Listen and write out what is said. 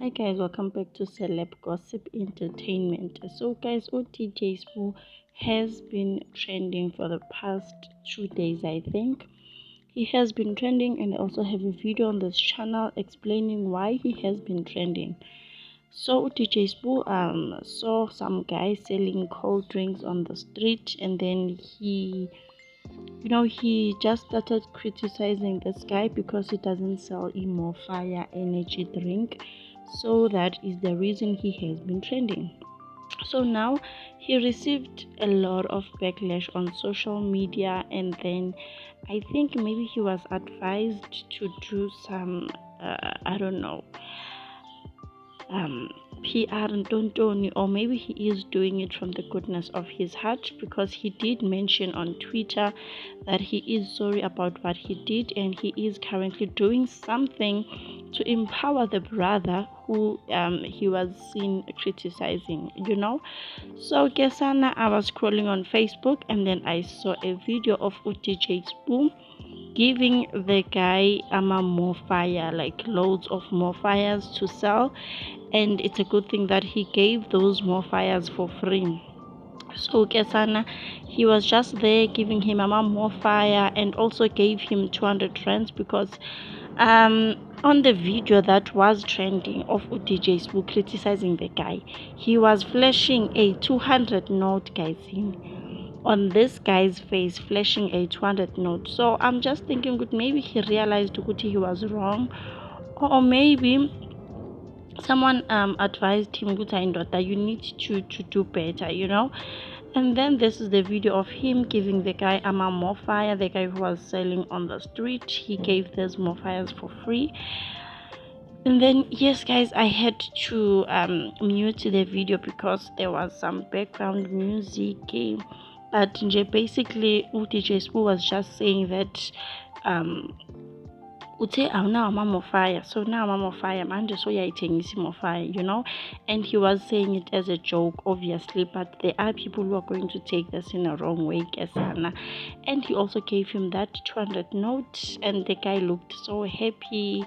Hi guys, welcome back to Celeb Gossip Entertainment. So guys, OTJ Sbu has been trending for the past 2 days, I think. He has been trending, and I also have a video on this channel explaining why he has been trending. So OTJ Sbu saw some guy selling cold drinks on the street, and then he just started criticizing this guy because he doesn't sell Emo Fire energy drink. So that is the reason he has been trending. So now he received a lot of backlash on social media, and then I think maybe he was advised to do some I don't know, um, PR and Tontoni, or maybe he is doing it from the goodness of his heart, because he did mention on Twitter that he is sorry about what he did, and he is currently doing something to empower the brother who he was seen criticizing. So Kesana, I was scrolling on Facebook, and then I saw a video of OTJ Sbu giving the guy more fire, like loads of more fires to sell, and it's a good thing that he gave those more fires for free. So Kesana, he was just there giving him more fire, and also gave him 200 rands, because on the video that was trending of OTJ Sbu criticizing the guy, he was flashing a 200 note, guys, on this guy's face, flashing a 200 note. So I'm just thinking, good, maybe he realized good he was wrong, or maybe someone advised him, good, you need to do better. And then this is the video of him giving the guy more fire, the guy who was selling on the street. He gave those more fires for free. And then, yes guys, I had to mute the video because there was some background music, but basically OTJ Sbu was just saying that uthe awunawo more fire, so now more fire manje so uyayithengisa more fire. And he was saying it as a joke, obviously, but there are people who are going to take this in a wrong way, Kesana. And he also gave him that 200 note, and the guy looked so happy,